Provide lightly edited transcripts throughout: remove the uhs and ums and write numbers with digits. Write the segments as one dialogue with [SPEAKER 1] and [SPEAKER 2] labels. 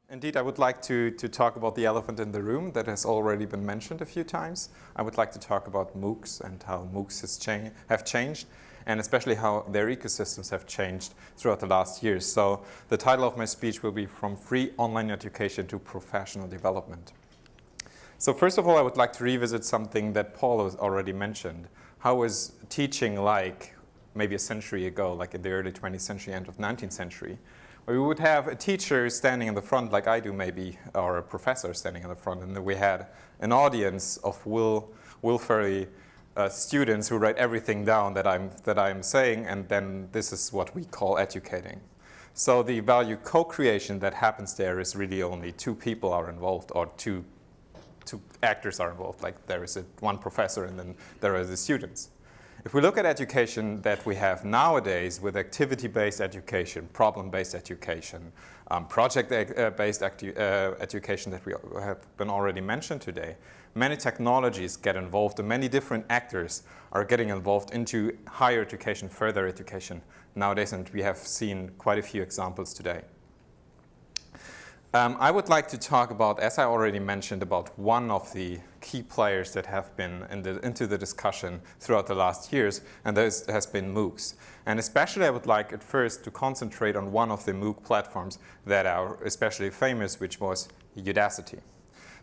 [SPEAKER 1] Indeed, I would like to talk about the elephant in the room that has already been mentioned a few times. I would like to talk about MOOCs and how MOOCs have changed, and especially how their ecosystems have changed throughout the last years. So the title of my speech will be From Free Online Education to Professional Development. So first of all, I would like to revisit something that Paul has already mentioned. How was teaching like maybe a century ago, like in the early 20th century, end of 19th century? Where we would have a teacher standing in the front like I do maybe, or a professor standing in the front, and then we had an audience of willfully students who write everything down that I'm saying, and then this is what we call educating. So the value co-creation that happens there is really only two people are involved, or two actors are involved, like there is one professor and then there are the students. If we look at education that we have nowadays with activity-based education, problem-based education, project-based education that we have been already mentioned today, many technologies get involved and many different actors are getting involved into higher education, further education nowadays, and we have seen quite a few examples today. I would like to talk about, as I already mentioned, about one of the key players that have been into the discussion throughout the last years, and that has been MOOCs. And especially I would like at first to concentrate on one of the MOOC platforms that are especially famous, which was Udacity.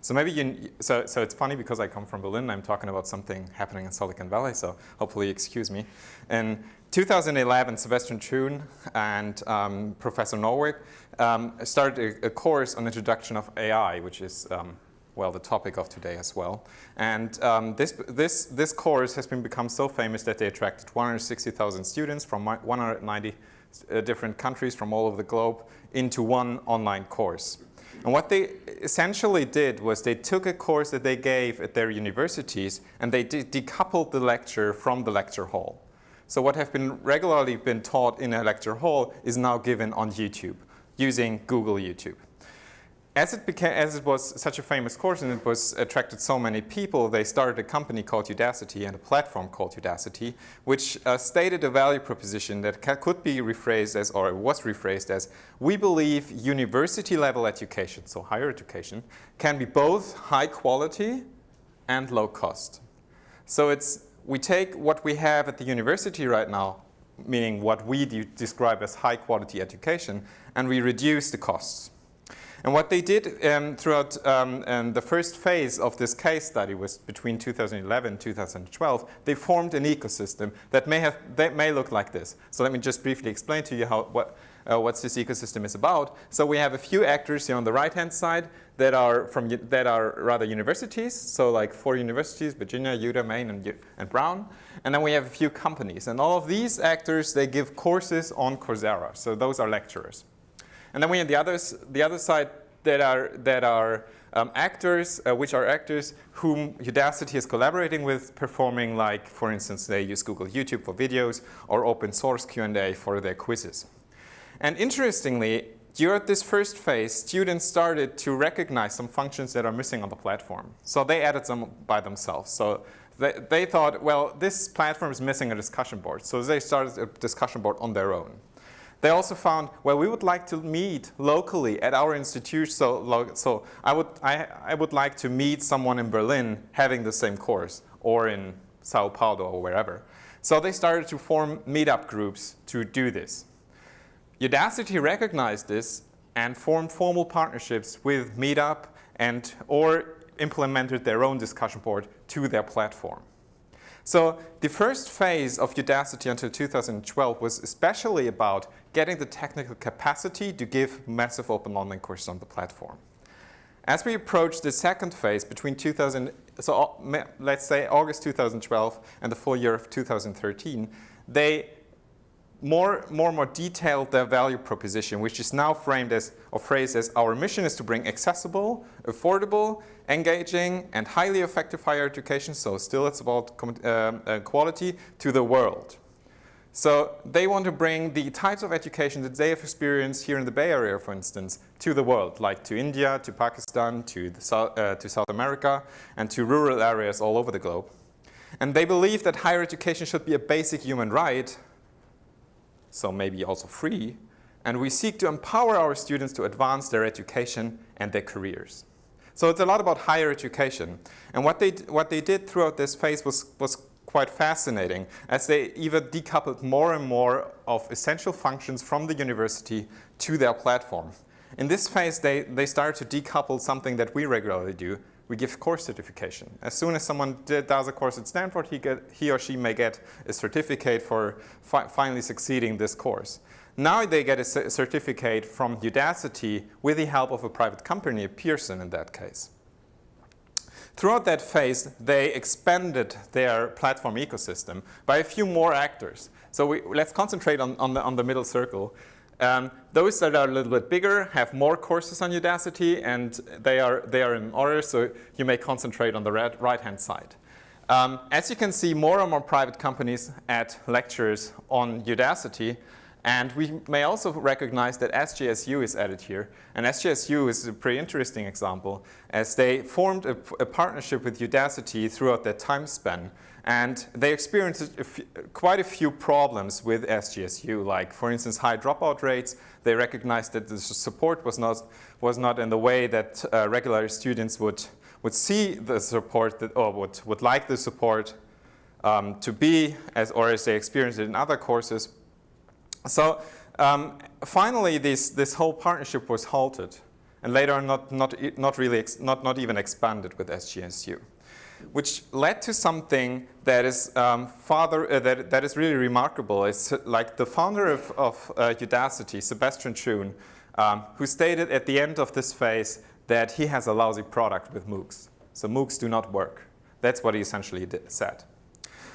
[SPEAKER 1] So maybe so it's funny because I come from Berlin, I'm talking about something happening in Silicon Valley, so hopefully excuse me. In 2011, Sebastian Thun and Professor Norwick started a course on introduction of AI, which is well, the topic of today as well. And this course has become so famous that they attracted 160,000 students from 190 different countries from all over the globe into one online course. And what they essentially did was they took a course that they gave at their universities and they decoupled the lecture from the lecture hall. So what have been regularly been taught in a lecture hall is now given on YouTube using Google YouTube. As it was such a famous course and it was attracted so many people, they started a company called Udacity and a platform called Udacity, which stated a value proposition that could be rephrased as, or was rephrased as, we believe university level education, so higher education, can be both high quality and low cost. So we take what we have at the university right now, meaning what we describe as high quality education, and we reduce the costs. And what they did throughout the first phase of this case study was between 2011 and 2012, they formed an ecosystem that may look like this. So let me just briefly explain to you what this ecosystem is about. So we have a few actors here on the right-hand side that are rather universities, so like 4 universities, Virginia, Utah, Maine, and Brown. And then we have a few companies. And all of these actors, they give courses on Coursera. So those are lecturers. And then we have the other side that are actors, which are actors whom Udacity is collaborating with, performing like, for instance, they use Google YouTube for videos or open source Q&A for their quizzes. And interestingly, during this first phase, students started to recognize some functions that are missing on the platform. So they added them by themselves. So they thought, well, this platform is missing a discussion board. So they started a discussion board on their own. They also found, well, we would like to meet locally at our institution. So I would like to meet someone in Berlin having the same course, or in Sao Paulo or wherever. So they started to form meetup groups to do this. Udacity recognized this and formed formal partnerships with Meetup or implemented their own discussion board to their platform. So the first phase of Udacity until 2012 was especially about getting the technical capacity to give massive open online courses on the platform. As we approach the second phase between let's say August 2012 and the full year of 2013, they more detailed their value proposition, which is now framed as, or phrased as, our mission is to bring accessible, affordable, engaging, and highly effective higher education, so still it's about quality, to the world. So they want to bring the types of education that they have experienced here in the Bay Area, for instance, to the world, like to India, to Pakistan, to South America, and to rural areas all over the globe. And they believe that higher education should be a basic human right, so maybe also free, and we seek to empower our students to advance their education and their careers. So it's a lot about higher education. And what they did throughout this phase was quite fascinating, as they even decoupled more and more of essential functions from the university to their platform. In this phase, they started to decouple something that we regularly do. We give course certification. As soon as someone does a course at Stanford, he or she may get a certificate for finally succeeding this course. Now they get a certificate from Udacity with the help of a private company, Pearson in that case. Throughout that phase, they expanded their platform ecosystem by a few more actors. So let's concentrate on the middle circle. Those that are a little bit bigger have more courses on Udacity, and they are in order, so you may concentrate on the right-hand side. As you can see, more and more private companies add lectures on Udacity, and we may also recognize that SJSU is added here. And SJSU is a pretty interesting example, as they formed a partnership with Udacity throughout their time span. And they experienced quite a few problems with SJSU, like, for instance, high dropout rates. They recognized that the support was not in the way that regular students would see the support, or would like the support to be, as they experienced it in other courses. So finally, this whole partnership was halted, and later on not even expanded with SJSU, which led to something that is that is really remarkable. It's like the founder of Udacity, Sebastian Schun, who stated at the end of this phase that he has a lousy product with MOOCs. So MOOCs do not work. That's what he essentially said.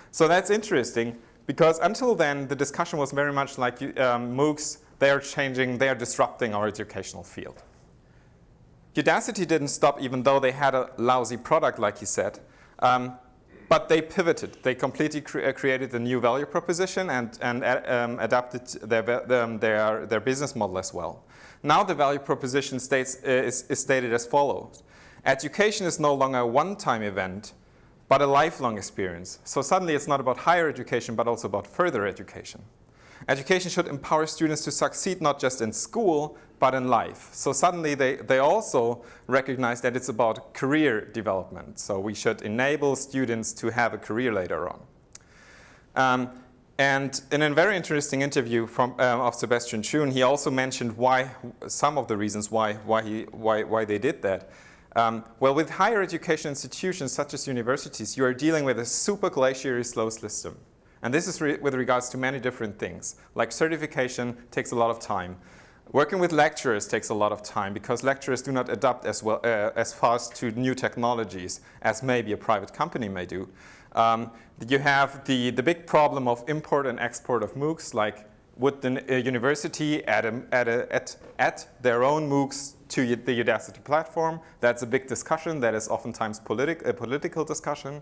[SPEAKER 1] So that's interesting, because until then, the discussion was very much like MOOCs, they are disrupting our educational field. Udacity didn't stop, even though they had a lousy product, like he said, but they pivoted. They completely created a new value proposition and adapted their business model as well. Now the value proposition is stated as follows. Education is no longer a one-time event, but a lifelong experience. So suddenly it's not about higher education, but also about further education. Education should empower students to succeed not just in school, but in life. So suddenly they also recognize that it's about career development. So we should enable students to have a career later on. And in a very interesting interview of Sebastian Schun, he also mentioned some of the reasons why they did that. Well, with higher education institutions such as universities, you are dealing with a super glacially slow system. And this is with regards to many different things. Like certification takes a lot of time. Working with lecturers takes a lot of time, because lecturers do not adapt as fast to new technologies as maybe a private company may do. You have the big problem of import and export of MOOCs, like would the university add their own MOOCs to the Udacity platform? That's a big discussion. That is oftentimes a political discussion.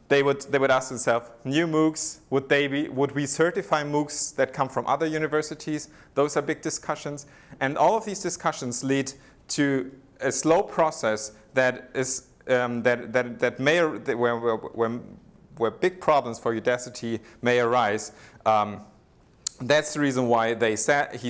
[SPEAKER 1] They would ask themselves, new MOOCs, would we certify MOOCs that come from other universities? Those are big discussions. And all of these discussions lead to a slow process that is where big problems for Udacity may arise. That's the reason why he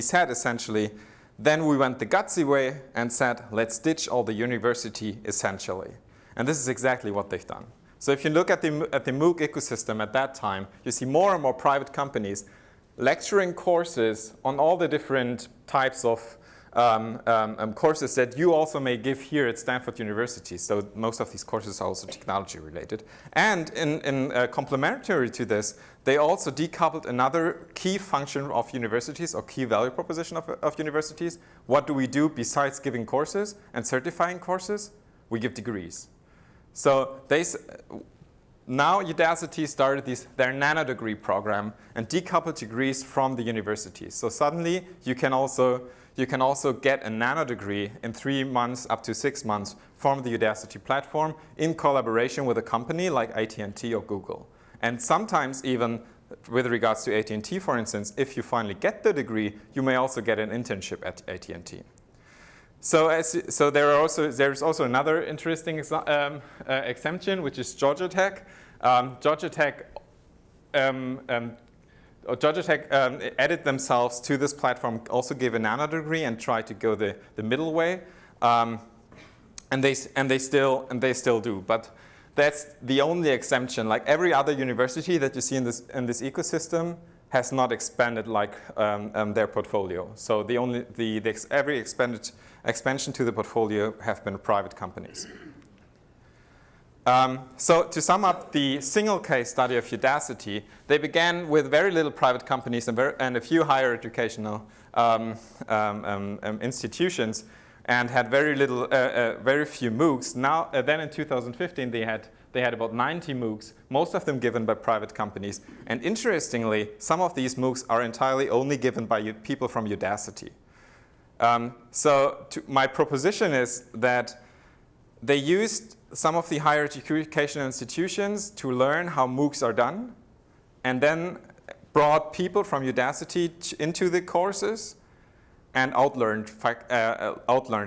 [SPEAKER 1] said essentially, then we went the gutsy way and said, let's ditch all the university essentially. And this is exactly what they've done. So if you look at the MOOC ecosystem at that time, you see more and more private companies lecturing courses on all the different types of courses that you also may give here at Stanford University. So most of these courses are also technology related. And in complementary to this, they also decoupled another key function of universities, or key value proposition of universities. What do we do besides giving courses and certifying courses? We give degrees. So now Udacity started their nano degree program and decoupled degrees from the universities. So suddenly you can also get a nano degree in 3 months up to 6 months from the Udacity platform in collaboration with a company like AT&T or Google. And sometimes even with regards to AT&T, for instance, if you finally get the degree, you may also get an internship at AT&T. So there's also another interesting exemption, which is Georgia Tech. Georgia Tech Georgia Tech added themselves to this platform, also gave a nano degree and tried to go the middle way, and they still do. But that's the only exemption. Like every other university that you see in this ecosystem has not expanded like their portfolio. So every expansion to the portfolio have been private companies. So to sum up the single case study of Udacity, they began with very little private companies and a few higher educational institutions, and had very few MOOCs. Now, then in 2015, they had about 90 MOOCs, most of them given by private companies. And interestingly, some of these MOOCs are entirely only given by people from Udacity. My proposition is that they used some of the higher educational institutions to learn how MOOCs are done, and then brought people from Udacity into the courses and outlearned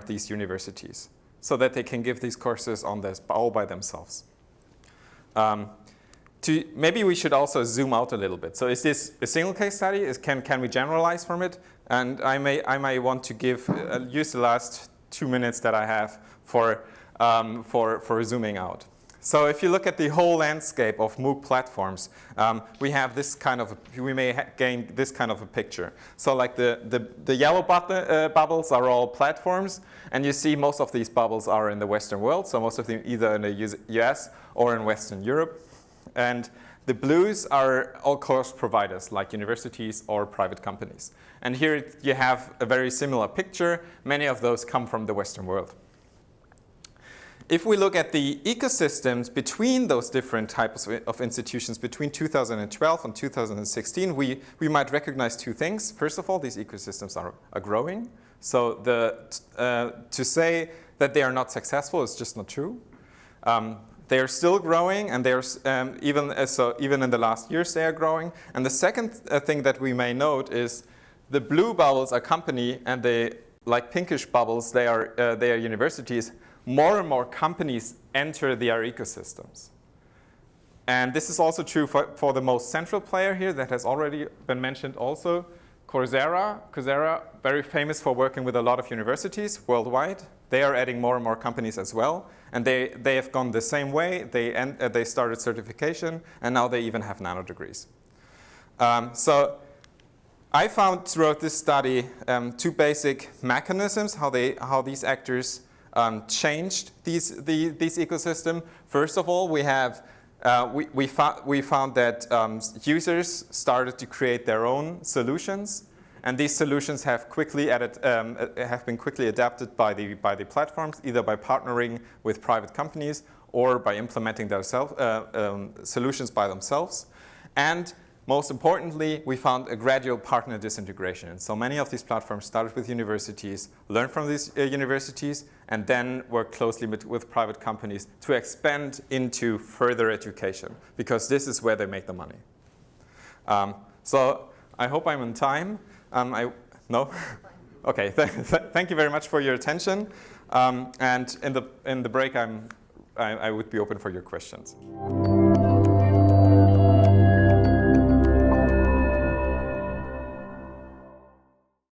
[SPEAKER 1] these universities so that they can give these courses on this all by themselves. Maybe we should also zoom out a little bit. So is this a single case study? Can we generalize from it? And I may want to use the last 2 minutes that I have for zooming out. So if you look at the whole landscape of MOOC platforms, we have this kind of, we may gain this kind of a picture. So like the yellow bubbles are all platforms, and you see most of these bubbles are in the Western world, so most of them either in the US or in Western Europe. And the blues are all course providers, like universities or private companies. And here you have a very similar picture. Many of those come from the Western world. If we look at the ecosystems between those different types of institutions between 2012 and 2016, we might recognize two things. First of all, these ecosystems are growing. So to say that they are not successful is just not true. They are still growing, and even in the last years they are growing. And the second thing that we may note is the blue bubbles are company, and the like pinkish bubbles they are universities. More and more companies enter their ecosystems. And this is also true for the most central player here that has already been mentioned also, Coursera. Coursera, very famous for working with a lot of universities worldwide. They are adding more and more companies as well. And they have gone the same way. They started certification, and now they even have nano degrees. So I found throughout this study two basic mechanisms how these actors changed this ecosystem. First of all, we found that users started to create their own solutions, and these solutions have been quickly adapted by the platforms, either by partnering with private companies or by implementing their solutions by themselves. And most importantly, we found a gradual partner disintegration. And so many of these platforms started with universities, learned from these universities, and then worked closely with private companies to expand into further education, because this is where they make the money. So I hope I'm on time. No? Okay, thank you very much for your attention. And in the break, I would be open for your questions.